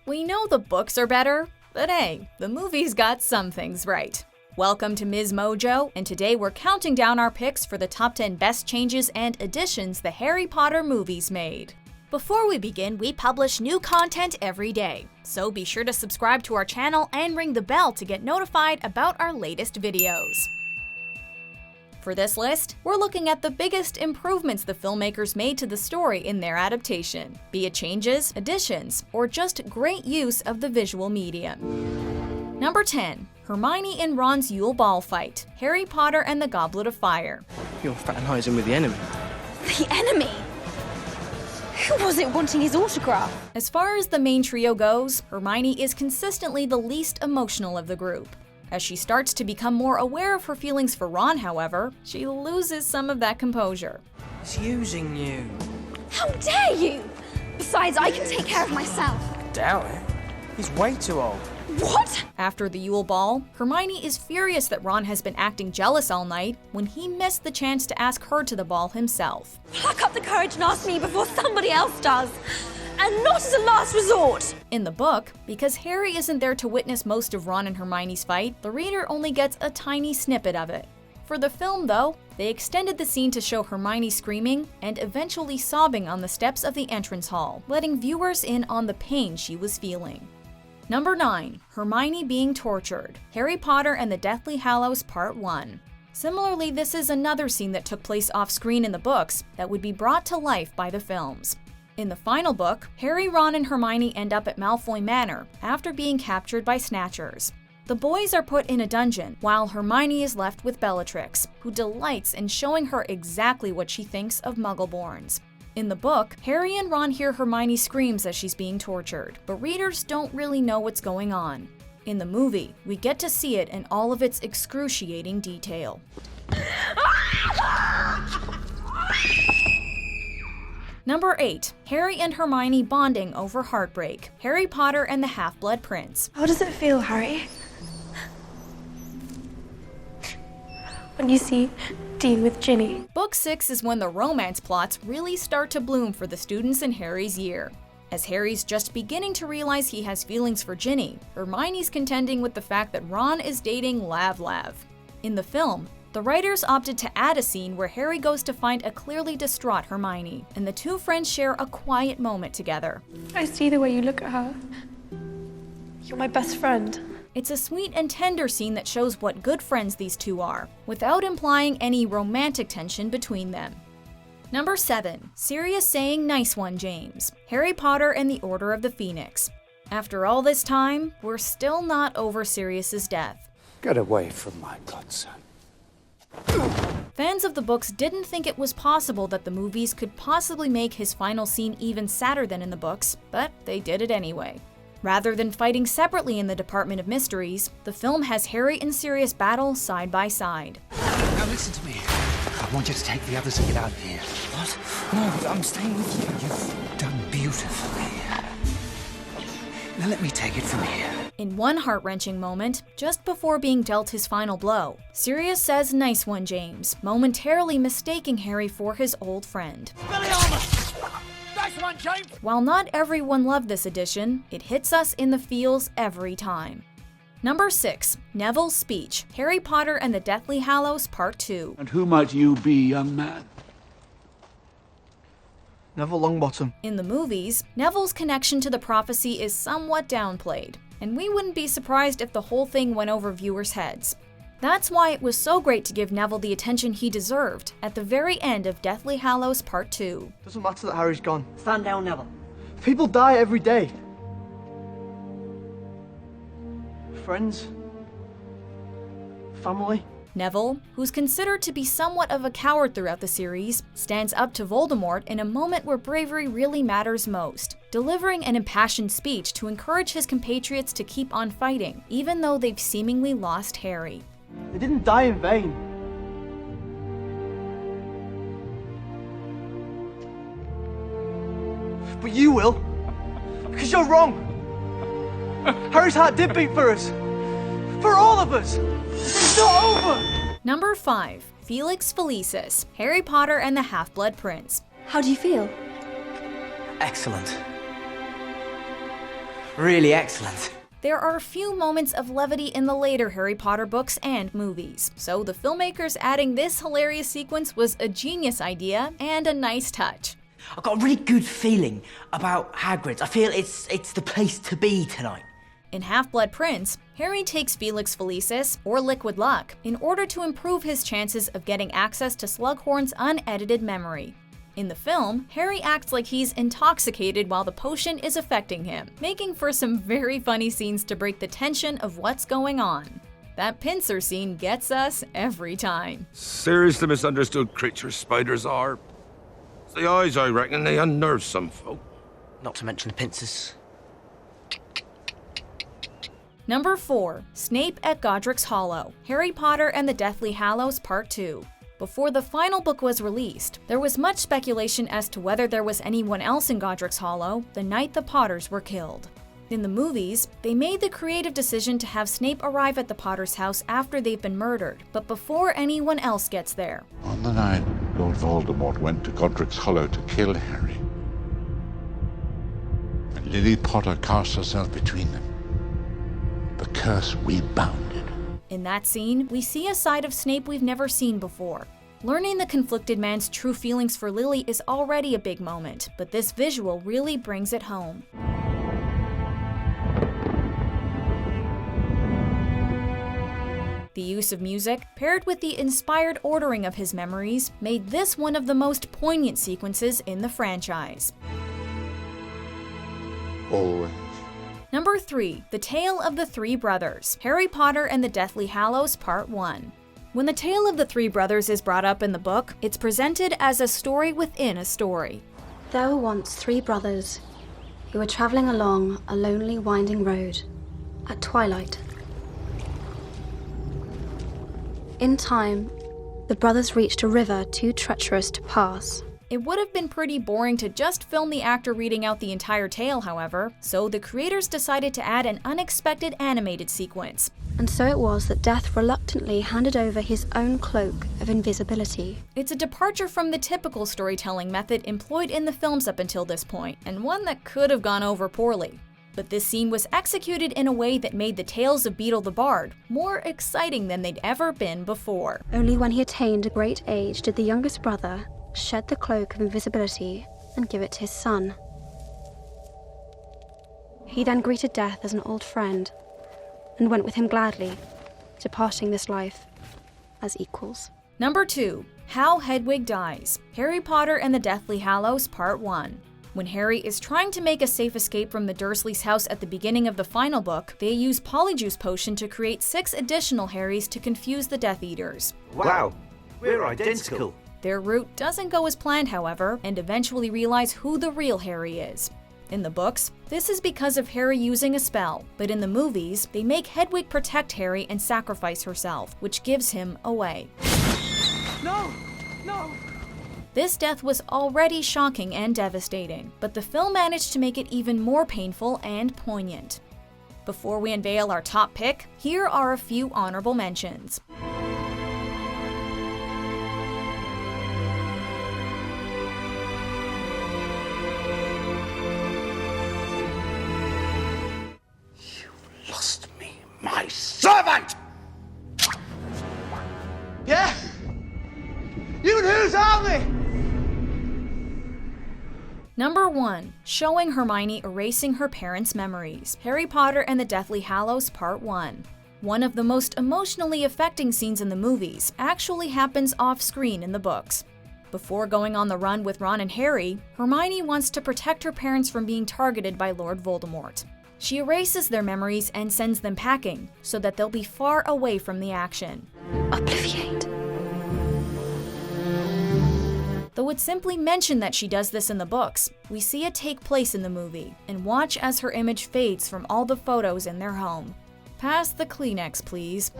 We know the books are better, but hey, the movies got some things right. Welcome to MsMojo, and today we're counting down our picks for the top 10 best changes and additions the Harry Potter movies made. Before we begin, we publish new content every day, so be sure to subscribe to our channel and ring the bell to get notified about our latest videos. For this list, we're looking at the biggest improvements the filmmakers made to the story in their adaptation, be it changes, additions, or just great use of the visual medium. Number 10. Hermione and Ron's Yule Ball fight, Harry Potter and the Goblet of Fire. You're fraternizing with the enemy. The enemy? Who was it wanting his autograph? As far as the main trio goes, Hermione is consistently the least emotional of the group. As she starts to become more aware of her feelings for Ron, however, she loses some of that composure. He's using you. How dare you! Besides, I can take care of myself. Doubt it. He's way too old. What? After the Yule Ball, Hermione is furious that Ron has been acting jealous all night when he missed the chance to ask her to the ball himself. Pluck up the courage and ask me before somebody else does. And not as a last resort! In the book, because Harry isn't there to witness most of Ron and Hermione's fight, the reader only gets a tiny snippet of it. For the film, though, they extended the scene to show Hermione screaming and eventually sobbing on the steps of the entrance hall, letting viewers in on the pain she was feeling. Number 9. Hermione being tortured, Harry Potter and the Deathly Hallows Part 1. Similarly, this is another scene that took place off-screen in the books that would be brought to life by the films. In the final book, Harry, Ron, and Hermione end up at Malfoy Manor after being captured by Snatchers. The boys are put in a dungeon, while Hermione is left with Bellatrix, who delights in showing her exactly what she thinks of Muggleborns. In the book, Harry and Ron hear Hermione screams as she's being tortured, but readers don't really know what's going on. In the movie, we get to see it in all of its excruciating detail. Number 8. Harry and Hermione bonding over Heartbreak, Harry Potter and the Half-Blood Prince. How does it feel, Harry? When you see Dean with Ginny? Book 6 is when the romance plots really start to bloom for the students in Harry's year. As Harry's just beginning to realize he has feelings for Ginny, Hermione's contending with the fact that Ron is dating Lav. In the film, the writers opted to add a scene where Harry goes to find a clearly distraught Hermione, and the two friends share a quiet moment together. I see the way you look at her. You're my best friend. It's a sweet and tender scene that shows what good friends these two are, without implying any romantic tension between them. Number 7. Sirius saying "Nice one, James," Harry Potter and the Order of the Phoenix. After all this time, we're still not over Sirius's death. Get away from my godson. Fans of the books didn't think it was possible that the movies could possibly make his final scene even sadder than in the books, but they did it anyway. Rather than fighting separately in the Department of Mysteries, the film has Harry and Sirius battle side by side. Now listen to me. I want you to take the others and get out of here. What? No, I'm staying with you. You've done beautifully. Now let me take it from here. In one heart-wrenching moment, just before being dealt his final blow, Sirius says "Nice one, James," momentarily mistaking Harry for his old friend. While not everyone loved this addition, it hits us in the feels every time. Number 6. Neville's speech, Harry Potter and the Deathly Hallows Part 2. And who might you be, young man? Neville Longbottom. In the movies, Neville's connection to the prophecy is somewhat downplayed, and we wouldn't be surprised if the whole thing went over viewers' heads. That's why it was so great to give Neville the attention he deserved at the very end of Deathly Hallows Part 2. Doesn't matter that Harry's gone. Stand down, Neville. People die every day. Friends. Family. Neville, who's considered to be somewhat of a coward throughout the series, stands up to Voldemort in a moment where bravery really matters most, delivering an impassioned speech to encourage his compatriots to keep on fighting, even though they've seemingly lost Harry. They didn't die in vain. But you will. Because you're wrong. Harry's heart did beat for us. For all of us. It's not over. Number 5. Felix Felicis, Harry Potter and the Half-Blood Prince. How do you feel? Excellent. really excellent. There are a few moments of levity in the later Harry Potter books and movies, so the filmmakers adding this hilarious sequence was a genius idea and a nice touch. I've got a really good feeling about Hagrid. I feel it's the place to be tonight. In Half-Blood Prince, Harry takes Felix Felicis, or Liquid Luck, in order to improve his chances of getting access to Slughorn's unedited memory. In the film, Harry acts like he's intoxicated while the potion is affecting him, making for some very funny scenes to break the tension of what's going on. That pincer scene gets us every time. Seriously misunderstood creatures spiders are. It's the eyes, I reckon, they unnerve some folk. Not to mention the pincers. Number 4. Snape at Godric's Hollow, Harry Potter and the Deathly Hallows Part 2. Before the final book was released, there was much speculation as to whether there was anyone else in Godric's Hollow the night the Potters were killed. In the movies, they made the creative decision to have Snape arrive at the Potters' house after they've been murdered, but before anyone else gets there. On the night Lord Voldemort went to Godric's Hollow to kill Harry, and Lily Potter cast herself between them, the curse rebounded. In that scene, we see a side of Snape we've never seen before. Learning the conflicted man's true feelings for Lily is already a big moment, but this visual really brings it home. The use of music, paired with the inspired ordering of his memories, made this one of the most poignant sequences in the franchise. Always. Number 3. The Tale of the Three Brothers, Harry Potter and the Deathly Hallows Part 1. When the tale of the three brothers is brought up in the book, it's presented as a story within a story. There were once three brothers who were traveling along a lonely, winding road at twilight. In time, the brothers reached a river too treacherous to pass. It would have been pretty boring to just film the actor reading out the entire tale, however, so the creators decided to add an unexpected animated sequence. And so it was that Death reluctantly handed over his own cloak of invisibility. It's a departure from the typical storytelling method employed in the films up until this point, and one that could have gone over poorly. But this scene was executed in a way that made the tales of Beetle the Bard more exciting than they'd ever been before. Only when he attained a great age did the youngest brother shed the cloak of invisibility and give it to his son. He then greeted Death as an old friend and went with him gladly, departing this life as equals. Number 2. How Hedwig Dies, Harry Potter and the Deathly Hallows Part 1. When Harry is trying to make a safe escape from the Dursleys' house at the beginning of the final book, they use Polyjuice Potion to create 6 additional Harrys to confuse the Death Eaters. Wow, we're identical. Their route doesn't go as planned, however, and eventually realize who the real Harry is. In the books, this is because of Harry using a spell, but in the movies, they make Hedwig protect Harry and sacrifice herself, which gives him away. No! No! This death was already shocking and devastating, but the film managed to make it even more painful and poignant. Before we unveil our top pick, here are a few honorable mentions. Lost me, my servant! Yeah? You and who's army? Number 1. Showing Hermione erasing her parents' memories, Harry Potter and the Deathly Hallows Part 1. One of the most emotionally affecting scenes in the movies actually happens off-screen in the books. Before going on the run with Ron and Harry, Hermione wants to protect her parents from being targeted by Lord Voldemort. She erases their memories and sends them packing, so that they'll be far away from the action. Obliviate. Though it's simply mentioned that she does this in the books, we see it take place in the movie, and watch as her image fades from all the photos in their home. Pass the Kleenex, please.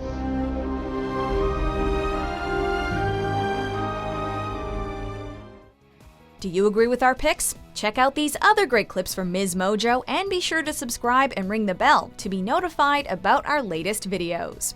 Do you agree with our picks? Check out these other great clips from MsMojo and be sure to subscribe and ring the bell to be notified about our latest videos.